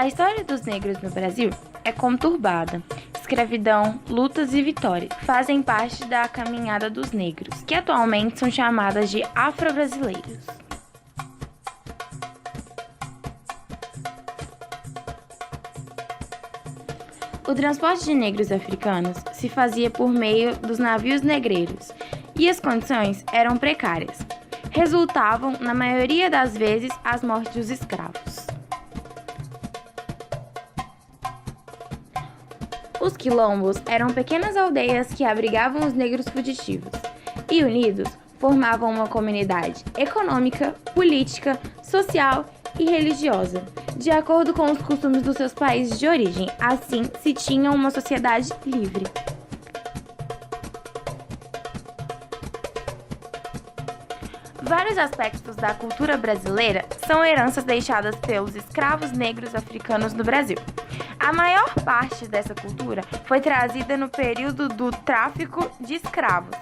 A história dos negros no Brasil é conturbada. Escravidão, lutas e vitórias fazem parte da caminhada dos negros, que atualmente são chamadas de afro-brasileiros. O transporte de negros africanos se fazia por meio dos navios negreiros, e as condições eram precárias. Resultavam, na maioria das vezes, as mortes dos escravos. Os quilombos eram pequenas aldeias que abrigavam os negros fugitivos e, unidos, formavam uma comunidade econômica, política, social e religiosa, de acordo com os costumes dos seus países de origem. Assim, se tinha uma sociedade livre. Vários aspectos da cultura brasileira são heranças deixadas pelos escravos negros africanos no Brasil. A maior parte dessa cultura foi trazida no período do tráfico de escravos.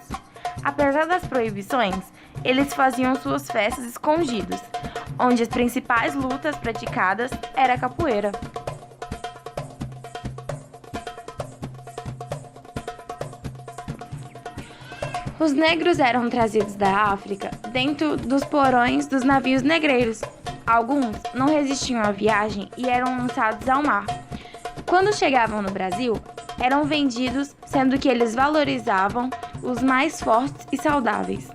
Apesar das proibições, eles faziam suas festas escondidos, onde as principais lutas praticadas era a capoeira. Os negros eram trazidos da África dentro dos porões dos navios negreiros. Alguns não resistiam à viagem e eram lançados ao mar. Quando chegavam no Brasil, eram vendidos, sendo que eles valorizavam os mais fortes e saudáveis.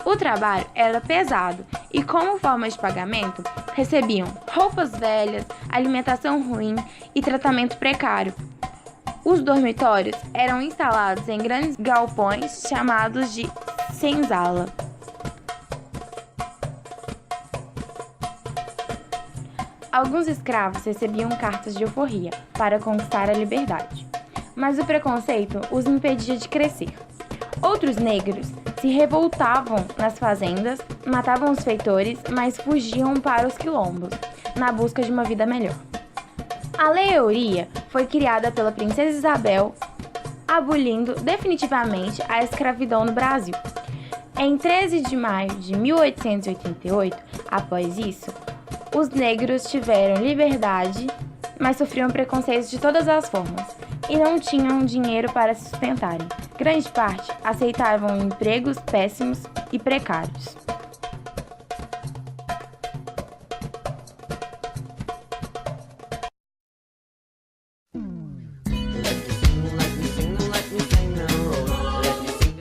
O trabalho era pesado e, como forma de pagamento, recebiam roupas velhas, alimentação ruim e tratamento precário. Os dormitórios eram instalados em grandes galpões chamados de senzala. Alguns escravos recebiam cartas de alforria para conquistar a liberdade, mas o preconceito os impedia de crescer. Outros negros se revoltavam nas fazendas, matavam os feitores, mas fugiam para os quilombos, na busca de uma vida melhor. A Lei Áurea foi criada pela Princesa Isabel, abolindo definitivamente a escravidão no Brasil. Em 13 de maio de 1888, após isso, os negros tiveram liberdade, mas sofriam preconceitos de todas as formas e não tinham dinheiro para se sustentarem. Grande parte aceitavam empregos péssimos e precários.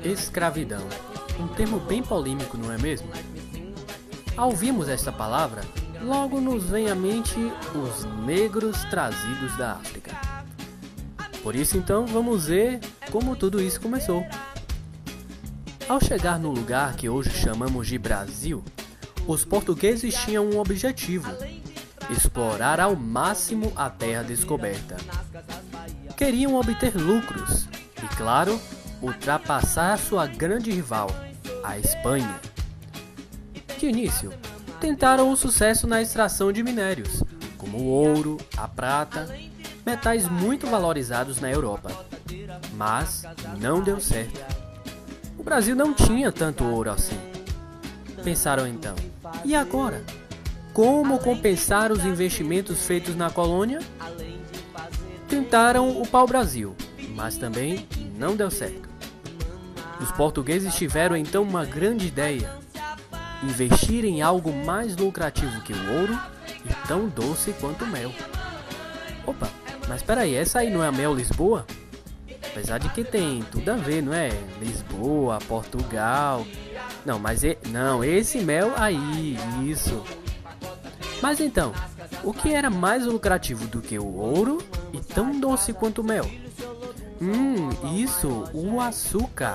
Escravidão, um termo bem polêmico, não é mesmo? Ao ouvirmos esta palavra, logo nos vem à mente os negros trazidos da África. Por isso então vamos ver como tudo isso começou. Ao chegar no lugar que hoje chamamos de Brasil, os portugueses tinham um objetivo: explorar ao máximo a terra descoberta. Queriam obter lucros e, claro, ultrapassar sua grande rival, a Espanha. De início, tentaram o sucesso na extração de minérios, como o ouro, a prata, metais muito valorizados na Europa. Mas não deu certo. O Brasil não tinha tanto ouro assim. Pensaram então, e agora? Como compensar os investimentos feitos na colônia? Tentaram o pau-brasil, mas também não deu certo. Os portugueses tiveram então uma grande ideia: investir em algo mais lucrativo que o ouro e tão doce quanto o mel. Opa, mas peraí, essa aí não é a Mel Lisboa? Apesar de que tem tudo a ver, não é? Lisboa, Portugal. Não, mas esse mel aí, isso. Mas então, o que era mais lucrativo do que o ouro e tão doce quanto o mel? Isso, o açúcar.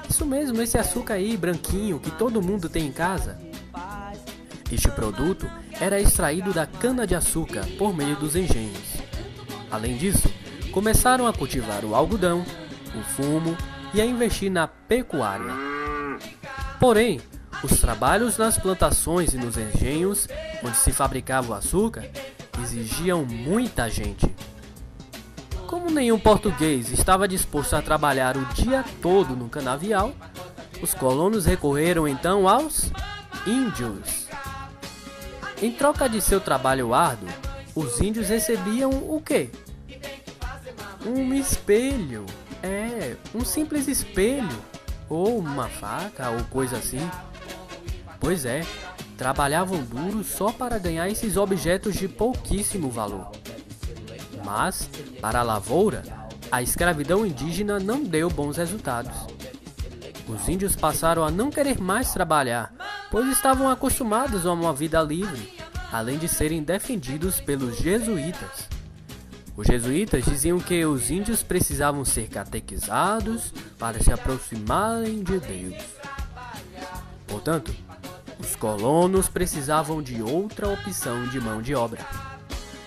Isso mesmo, esse açúcar aí, branquinho, que todo mundo tem em casa. Este produto era extraído da cana-de-açúcar por meio dos engenhos. Além disso, começaram a cultivar o algodão, o fumo e a investir na pecuária. Porém, os trabalhos nas plantações e nos engenhos, onde se fabricava o açúcar, exigiam muita gente. Como nenhum português estava disposto a trabalhar o dia todo no canavial, os colonos recorreram então aos índios. Em troca de seu trabalho árduo, os índios recebiam o quê? Um espelho. Um simples espelho. Ou uma faca, ou coisa assim. Pois é, trabalhavam duro só para ganhar esses objetos de pouquíssimo valor. Mas, para a lavoura, a escravidão indígena não deu bons resultados. Os índios passaram a não querer mais trabalhar, pois estavam acostumados a uma vida livre, além de serem defendidos pelos jesuítas. Os jesuítas diziam que os índios precisavam ser catequizados para se aproximarem de Deus. Portanto, os colonos precisavam de outra opção de mão de obra.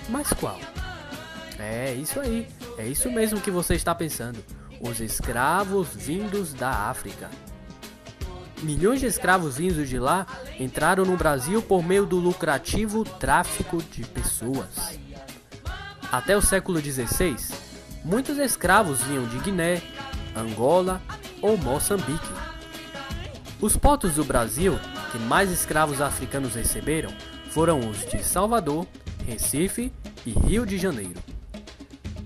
Mas qual? É isso aí, é isso mesmo que você está pensando. Os escravos vindos da África. Milhões de escravos vindos de lá entraram no Brasil por meio do lucrativo tráfico de pessoas. Até o século XVI, muitos escravos vinham de Guiné, Angola ou Moçambique. Os portos do Brasil que mais escravos africanos receberam foram os de Salvador, Recife e Rio de Janeiro.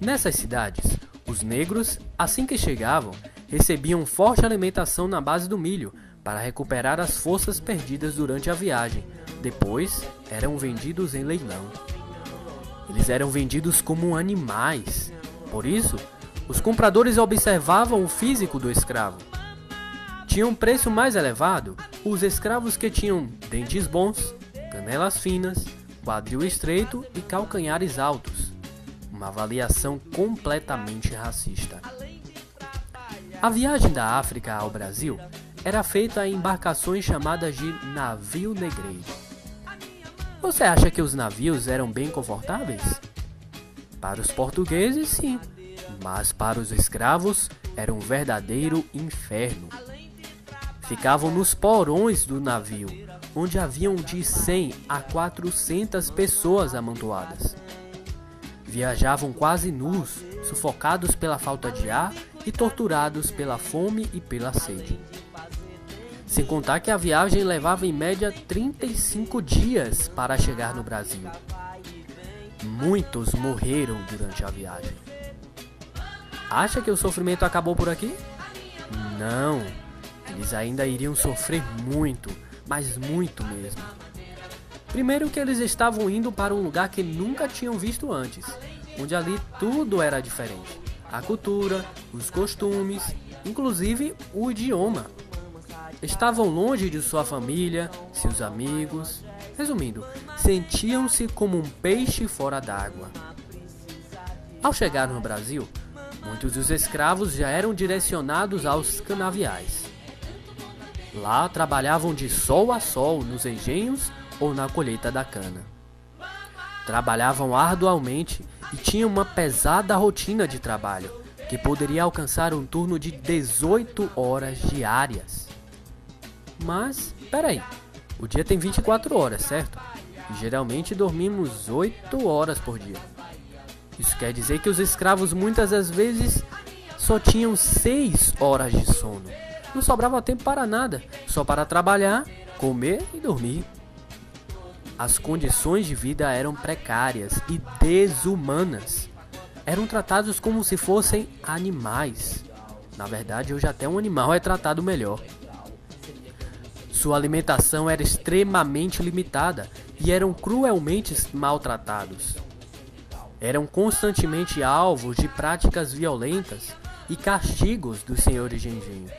Nessas cidades, os negros, assim que chegavam, recebiam forte alimentação na base do milho para recuperar as forças perdidas durante a viagem. Depois, eram vendidos em leilão. Eles eram vendidos como animais. Por isso, os compradores observavam o físico do escravo. Tinham um preço mais elevado os escravos que tinham dentes bons, canelas finas, quadril estreito e calcanhares altos. Uma avaliação completamente racista. A viagem da África ao Brasil era feita em embarcações chamadas de navio negreiro. Você acha que os navios eram bem confortáveis? Para os portugueses, sim, mas para os escravos era um verdadeiro inferno. Ficavam nos porões do navio, onde haviam de 100 a 400 pessoas amontoadas. Viajavam quase nus, sufocados pela falta de ar e torturados pela fome e pela sede. Sem contar que a viagem levava em média 35 dias para chegar no Brasil. Muitos morreram durante a viagem. Acha que o sofrimento acabou por aqui? Não, eles ainda iriam sofrer muito, mas muito mesmo. Primeiro que eles estavam indo para um lugar que nunca tinham visto antes, onde ali tudo era diferente. A cultura, os costumes, inclusive o idioma. Estavam longe de sua família, seus amigos. Resumindo, sentiam-se como um peixe fora d'água. Ao chegar no Brasil, muitos dos escravos já eram direcionados aos canaviais. Lá trabalhavam de sol a sol nos engenhos ou na colheita da cana. Trabalhavam arduamente e tinham uma pesada rotina de trabalho, que poderia alcançar um turno de 18 horas diárias. Mas, peraí, o dia tem 24 horas, certo? E geralmente dormimos 8 horas por dia. Isso quer dizer que os escravos muitas das vezes só tinham 6 horas de sono. Não sobrava tempo para nada, só para trabalhar, comer e dormir. As condições de vida eram precárias e desumanas. Eram tratados como se fossem animais. Na verdade, hoje até um animal é tratado melhor. Sua alimentação era extremamente limitada e eram cruelmente maltratados. Eram constantemente alvos de práticas violentas e castigos dos senhores de engenho.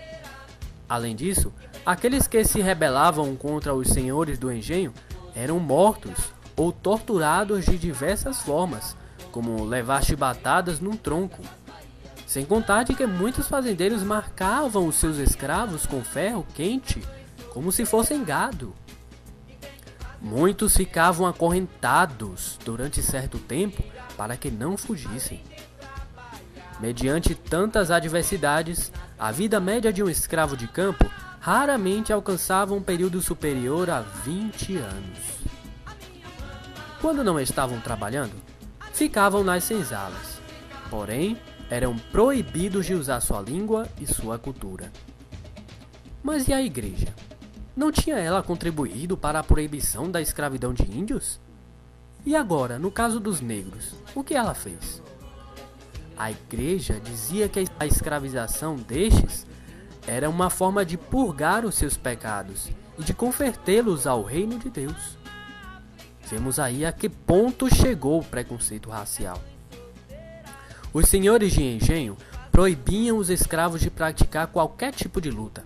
Além disso, aqueles que se rebelavam contra os senhores do engenho eram mortos ou torturados de diversas formas, como levar chibatadas num tronco. Sem contar de que muitos fazendeiros marcavam os seus escravos com ferro quente, como se fossem gado. Muitos ficavam acorrentados durante certo tempo para que não fugissem. Mediante tantas adversidades, a vida média de um escravo de campo raramente alcançava um período superior a 20 anos. Quando não estavam trabalhando, ficavam nas senzalas. Porém, eram proibidos de usar sua língua e sua cultura. Mas e a igreja? Não tinha ela contribuído para a proibição da escravidão de índios? E agora, no caso dos negros, o que ela fez? A igreja dizia que a escravização destes era uma forma de purgar os seus pecados e de convertê-los ao reino de Deus. Vemos aí a que ponto chegou o preconceito racial. Os senhores de engenho proibiam os escravos de praticar qualquer tipo de luta.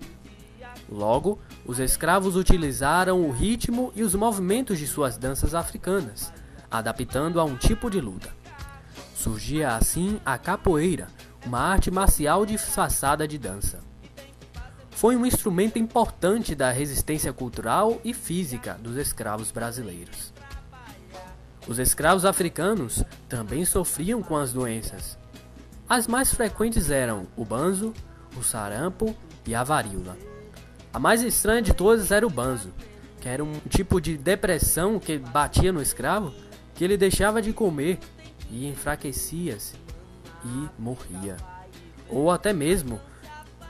Logo, os escravos utilizaram o ritmo e os movimentos de suas danças africanas, adaptando a um tipo de luta. Surgia assim a capoeira, uma arte marcial disfarçada de dança. Foi um instrumento importante da resistência cultural e física dos escravos brasileiros. Os escravos africanos também sofriam com as doenças. As mais frequentes eram o banzo, o sarampo e a varíola. A mais estranha de todas era o banzo, que era um tipo de depressão que batia no escravo, que ele deixava de comer e enfraquecia-se e morria. Ou até mesmo,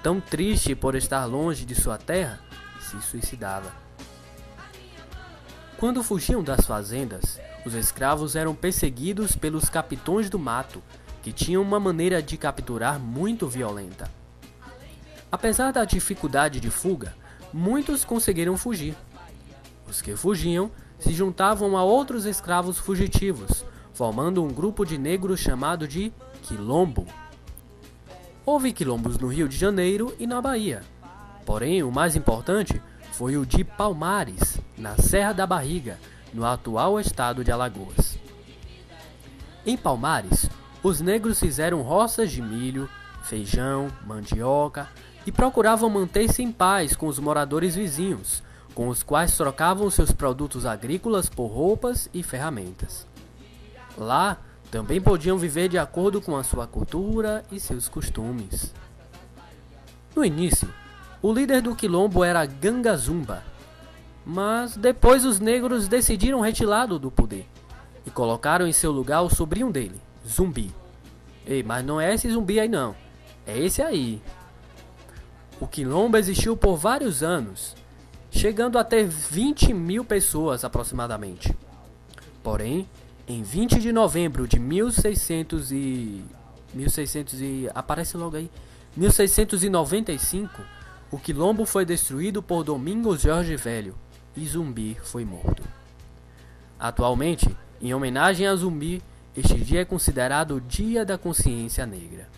tão triste por estar longe de sua terra, se suicidava. Quando fugiam das fazendas, os escravos eram perseguidos pelos capitões do mato, que tinham uma maneira de capturar muito violenta. Apesar da dificuldade de fuga, muitos conseguiram fugir. Os que fugiam se juntavam a outros escravos fugitivos, formando um grupo de negros chamado de quilombo. Houve quilombos no Rio de Janeiro e na Bahia. Porém, o mais importante foi o de Palmares, na Serra da Barriga, no atual estado de Alagoas. Em Palmares, os negros fizeram roças de milho, feijão, mandioca e procuravam manter-se em paz com os moradores vizinhos, com os quais trocavam seus produtos agrícolas por roupas e ferramentas. Lá, também podiam viver de acordo com a sua cultura e seus costumes. No início, o líder do quilombo era Ganga Zumba, mas depois os negros decidiram retirá-lo do poder e colocaram em seu lugar o sobrinho dele, Zumbi. Ei, mas não é esse Zumbi aí não, é esse aí. O quilombo existiu por vários anos, chegando a ter 20 mil pessoas aproximadamente. Porém, em 20 de novembro de 1695, o quilombo foi destruído por Domingos Jorge Velho e Zumbi foi morto. Atualmente, em homenagem a Zumbi, este dia é considerado o Dia da Consciência Negra.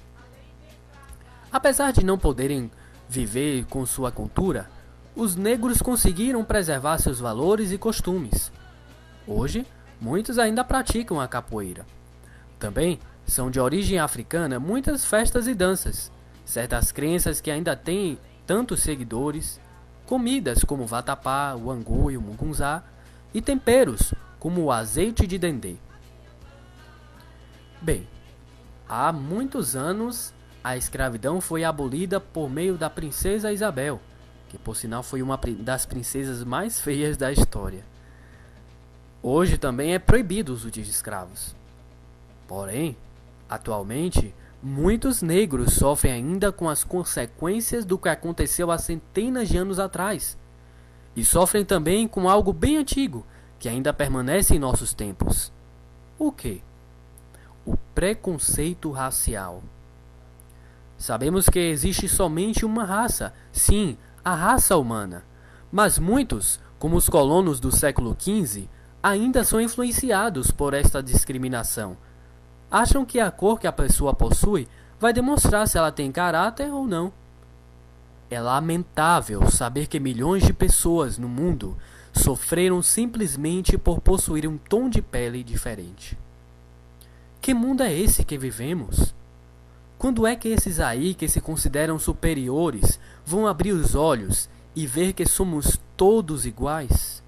Apesar de não poderem viver com sua cultura, os negros conseguiram preservar seus valores e costumes. Hoje, muitos ainda praticam a capoeira. Também são de origem africana muitas festas e danças, certas crenças que ainda têm tantos seguidores, comidas como o vatapá, o angu e o mugunzá, e temperos como o azeite de dendê. Bem, há muitos anos a escravidão foi abolida por meio da princesa Isabel, que por sinal foi uma das princesas mais feias da história. Hoje também é proibido o uso de escravos. Porém, atualmente, muitos negros sofrem ainda com as consequências do que aconteceu há centenas de anos atrás. E sofrem também com algo bem antigo, que ainda permanece em nossos tempos. O quê? O preconceito racial. Sabemos que existe somente uma raça, sim, a raça humana. Mas muitos, como os colonos do século XV, ainda são influenciados por esta discriminação. Acham que a cor que a pessoa possui vai demonstrar se ela tem caráter ou não. É lamentável saber que milhões de pessoas no mundo sofreram simplesmente por possuir um tom de pele diferente. Que mundo é esse que vivemos? Quando é que esses aí que se consideram superiores vão abrir os olhos e ver que somos todos iguais?